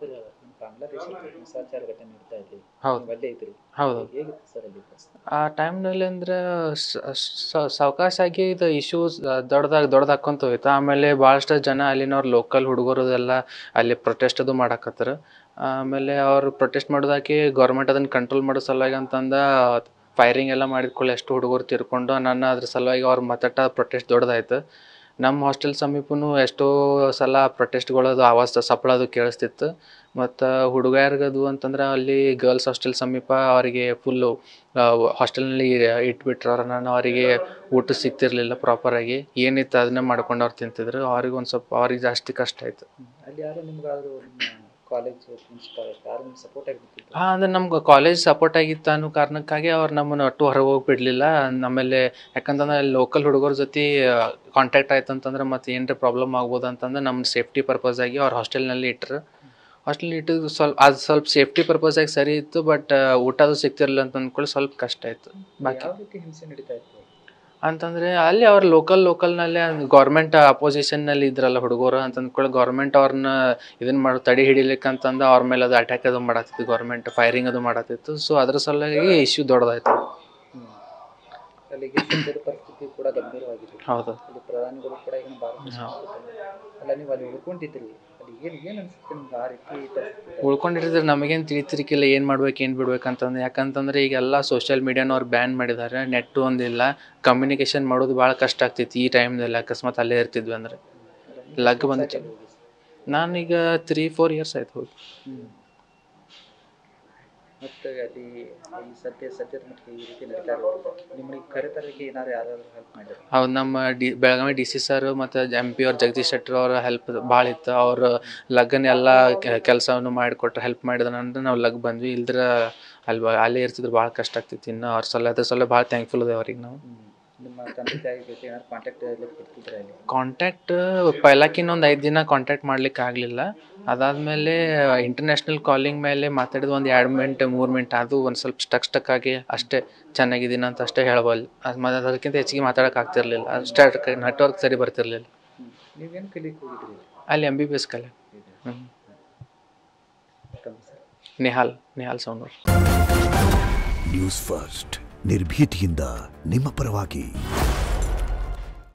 Sir ಬಾಂಗ್ಲಾದೇಶದಲ್ಲಿ ಹಿಂಸಾಚಾರ ಘಟನೆ ನಡೀತಾ ಇದೆ, ಹೌದು ನೀವು ಅಲ್ಲೇ ಇದ್ರಿ, ಹೌದು ಹೇಗಿತ್ತು ಸರ್ ಅಲ್ಲಿ ಪರಿಸ್ಥಿತಿ? ಆ ಟೈಮ್ನಲ್ಲಿ ಅಂದ್ರೆ ಸಾವಕಾಶ ಆಗಿ ಇದು ಇಶ್ಯೂಸ್ ದೊಡ್ಡದಾಕೊಂತ ಹೋಯ್ತು. ಆಮೇಲೆ ಭಾಳಷ್ಟು ಜನ ಅಲ್ಲಿನವ್ರು ಲೋಕಲ್ ಹುಡುಗರು ಎಲ್ಲ ಅಲ್ಲಿ ಪ್ರೊಟೆಸ್ಟ್ ಅದು ಮಾಡಾಕತ್ತರ. ಆಮೇಲೆ ಅವ್ರು ಪ್ರೊಟೆಸ್ಟ್ ಮಾಡೋದಾಕಿ ಗೌರ್ಮೆಂಟ್ ಅದನ್ನು ಕಂಟ್ರೋಲ್ ಮಾಡೋ ಸಲುವಾಗಿ ಅಂತಂದ ಫೈರಿಂಗ್ ಎಲ್ಲ ಮಾಡಿದ್ಕೊಳ್ಳಿ ಎಷ್ಟು ಹುಡುಗರು ತೀರ್ಕೊಂಡು ಅದ್ರ ಸಲುವಾಗಿ ಅವ್ರು ಮತ್ತಟ ಪ್ರೊಟೆಸ್ಟ್ ದೊಡ್ಡದಾಯ್ತು. ನಮ್ಮ ಹಾಸ್ಟೆಲ್ ಸಮೀಪನೂ ಎಷ್ಟೋ ಸಲ ಪ್ರೊಟೆಸ್ಟ್ಗಳದು ಆವಾಜ್ ಸಪ್ಪಳದು ಕೇಳಿಸ್ತಿತ್ತು. ಮತ್ತು ಹುಡುಗರ್ಗದು ಅಂತಂದ್ರೆ ಅಲ್ಲಿ ಗರ್ಲ್ಸ್ ಹಾಸ್ಟೆಲ್ ಸಮೀಪ ಅವರಿಗೆ ಫುಲ್ಲು ಹಾಸ್ಟೆಲ್ನಲ್ಲಿ ಇಟ್ಬಿಟ್ರು ಅವ್ರನ್ನ. ಅವರಿಗೆ ಊಟ ಸಿಗ್ತಿರ್ಲಿಲ್ಲ ಪ್ರಾಪರಾಗಿ, ಏನಿತ್ತು ಅದನ್ನೇ ಮಾಡ್ಕೊಂಡು ಅವ್ರು ತಿಂತಿದ್ರು. ಅವ್ರಿಗೆ ಒಂದು ಸ್ವಲ್ಪ ಅವ್ರಿಗೆ ಜಾಸ್ತಿ ಕಷ್ಟ ಆಯಿತು. ಅಲ್ಲಿ ಯಾರು ನಿಮ್ಗಾದ್ರು ನಿಮ್ಮ ಕಾಲೇಜ್ ಪ್ರಿನ್ಸಿಪಾಲ್ ಯಾರು ನಿಮ್ಗೆ ಸಪೋರ್ಟ್ ಆಗಿರ್ತಿತ್ತು? ಹಾಂ, ಅಂದರೆ ನಮ್ಗೆ ಕಾಲೇಜ್ ಸಪೋರ್ಟ್ ಆಗಿತ್ತು ಅನ್ನೋ ಕಾರಣಕ್ಕಾಗಿ ಅವ್ರು ನಮ್ಮನ್ನು ಒಟ್ಟು ಹೊರಗೆ ಹೋಗಿಬಿಡ್ಲಿಲ್ಲ. ಆಮೇಲೆ ಯಾಕಂತಂದ್ರೆ ಅಲ್ಲಿ ಲೋಕಲ್ ಹುಡುಗರ ಜೊತೆ ಕಾಂಟ್ಯಾಕ್ಟ್ ಆಯ್ತು ಅಂತಂದ್ರೆ ಮತ್ತು ಏನರ ಪ್ರಾಬ್ಲಮ್ ಆಗ್ಬೋದು ಅಂತಂದ್ರೆ ನಮ್ಮ ಸೇಫ್ಟಿ ಪರ್ಪಸ್ ಆಗಿ ಅವ್ರು ಹಾಸ್ಟೆಲ್ನಲ್ಲಿ ಇಟ್ಟರು. ಹಾಸ್ಟೆಲ್ ಇಟ್ಟಿದ್ದು ಸ್ವಲ್ಪ ಸೇಫ್ಟಿ ಪರ್ಪಸ್ ಆಗಿ ಸರಿ ಇತ್ತು. ಬಟ್ ಊಟದು ಸಿಗ್ತಿರಲಿಲ್ಲ ಅಂತ ಅಂದ್ಕೊಳ್ಳಿ ಸ್ವಲ್ಪ ಕಷ್ಟ ಆಯಿತು. ಬಾಕಿ ಯಾವ ರೀತಿ ಹಿಂಸೆ ನಡೀತಾ ಇತ್ತು ಅಂತಂದರೆ ಅಲ್ಲಿ ಅವ್ರು ಲೋಕಲ್ನಲ್ಲೇ ಗೌರ್ಮೆಂಟ್ ಅಪೋಸಿಷನ್ನಲ್ಲಿ ಇದ್ರಲ್ಲ ಹುಡುಗರು ಅಂತ ಅಂದ್ಕೊಳ್ಳಿ, ಗೌರ್ಮೆಂಟ್ ಅವ್ರನ್ನ ಇದನ್ನು ಮಾಡಿ ತಡೆ ಹಿಡಿಲಿಕ್ಕೆ ಅಂತಂದು ಅವ್ರ ಮೇಲೆ ಅದು ಅಟ್ಯಾಕ್ ಅದು ಮಾಡತ್ತಿತ್ತು, ಗೌರ್ಮೆಂಟ್ ಫೈರಿಂಗ್ ಅದು ಮಾಡತ್ತಿತ್ತು. ಸೊ ಅದ್ರ ಸಲುವಾಗಿ ಇಶ್ಯೂ ದೊಡ್ಡದಾಯ್ತು. ಅಲ್ಲಿಗೆ ಸದ್ಯದ ಪರಿಸ್ಥಿತಿ ಕೂಡ ಗಂಭೀರವಾಗಿದೆ. ಹೌದು, ಅಲ್ಲಿ ಪ್ರಧಾನಿಗಳು ಕೂಡ ಈಗ ಅಲ್ಲ, ನೀವು ಅಲ್ಲಿ ಉಳ್ಕೊಂಡಿದ್ರಿ, ಅಲ್ಲಿ ಏನು ಅನ್ಸುತ್ತೆ ನಿಮ್ಗೆ ಆ ರೀತಿ ಪರಿಸ್ಥಿತಿ? ಉಳ್ಕೊಂಡಿರಿದ್ರೆ ನಮಗೇನು ತಿಳಿತಿರ್ಕಿಲ್ಲ ಏನು ಮಾಡ್ಬೇಕು ಏನು ಬಿಡ್ಬೇಕು ಅಂತಂದು. ಯಾಕಂತಂದ್ರೆ ಈಗೆಲ್ಲ ಸೋಷಿಯಲ್ ಮೀಡಿಯಾನವ್ರು ಬ್ಯಾನ್ ಮಾಡಿದ್ದಾರೆ, ನೆಟ್ಟು ಒಂದಿಲ್ಲ, ಕಮ್ಯುನಿಕೇಷನ್ ಮಾಡೋದು ಭಾಳ ಕಷ್ಟ ಆಗ್ತೈತಿ ಈ ಟೈಮ್ದಲ್ಲಿ. ಅಕಸ್ಮಾತ್ ಅಲ್ಲೇ ಇರ್ತಿದ್ವಿ ಅಂದರೆ ಲಗ್ ಬಂದು ನಾನೀಗ 3-4 ಇಯರ್ಸ್ ಆಯ್ತು ಹೋಗಿ. ಮತ್ತು ಅಲ್ಲಿ ಈ ಸದ್ಯದ ಮಟ್ಟಿಗೆ ಈ ರೀತಿ ನಡೀತಾ ಇರೋದು ನಿಮಗೆ ಕರೆತರಕ್ಕೆ ಏನಾದ್ರು ಯಾರಾದರೂ ಹೆಲ್ಪ್ ಮಾಡಿದ್ರು? ಹೌದು, ನಮ್ಮ ಬೆಳಗಾವಿ DC ಸರ್ ಮತ್ತು MP ಅವ್ರು ಜಗದೀಶ್ ಶೆಟ್ಟರ್ ಅವರ ಹೆಲ್ಪ್ ಭಾಳ ಇತ್ತು. ಅವರು ಲಗ್ನ ಎಲ್ಲ ಕೆಲಸವನ್ನು ಮಾಡಿಕೊಟ್ರು, ಹೆಲ್ಪ್ ಮಾಡಿದ್ರು ಅಂದ್ರೆ ನಾವು ಲಗ್ ಬಂದ್ವಿ. ಇಲ್ದ್ರ ಅಲ್ಲೇ ಇರ್ತಿದ್ರು ಭಾಳ ಕಷ್ಟ ಆಗ್ತಿತ್ತು. ಇನ್ನು ಅವ್ರ ಅದ್ರ ಸಲ ಭಾಳ ಥ್ಯಾಂಕ್ಫುಲ್ ಅದೇ ಅವ್ರಿಗೆ ನಾವು. ನಿಮ್ಮ ತಂದೆ ತಾಯಿ ಜೊತೆ ಏನಾದ್ರು ಕಾಂಟ್ಯಾಕ್ಟ್ ಕೊಡ್ತಿದ್ರೆ ಅಲ್ಲಿ? ಕಾಂಟ್ಯಾಕ್ಟ್ ಪೈಲಾಕಿನ ಒಂದು 5 ದಿನ ಕಾಂಟ್ಯಾಕ್ಟ್ ಮಾಡ್ಲಿಕ್ಕೆ ಆಗಲಿಲ್ಲ. ಅದಾದಮೇಲೆ ಇಂಟರ್ನ್ಯಾಷನಲ್ ಕಾಲಿಂಗ್ ಮೇಲೆ ಮಾತಾಡಿದ ಒಂದು 2 ಮಿನಿಟ್ 3 ಮಿನಿಟ್, ಅದು ಒಂದು ಸ್ವಲ್ಪ ಸ್ಟಕ್ ಆಗಿ ಅಷ್ಟೇ ಚೆನ್ನಾಗಿದ್ದೀನಿ ಅಂತ ಅಷ್ಟೇ ಹೇಳ್ಬೋದು. ಅದಕ್ಕಿಂತ ಹೆಚ್ಚಿಗೆ ಮಾತಾಡೋಕೆ ಆಗ್ತಿರ್ಲಿಲ್ಲ, ಅಷ್ಟೇ ನೆಟ್ವರ್ಕ್ ಸರಿ ಬರ್ತಿರ್ಲಿಲ್ಲ. ನೀವೇನು ಕಲಿಯಕ್ಕೆ ಹೋಗಿದ್ರಿ ಅಲ್ಲಿ MBBS ಕಲೆ. ನಿಹಾಲ್ ಸೌಂಡೂರ್. ನ್ಯೂಸ್ ಫಸ್ಟ್ ನಿರ್ಭೀತಿಯಿಂದ ನಿಮ್ಮ ಪರವಾಗಿ.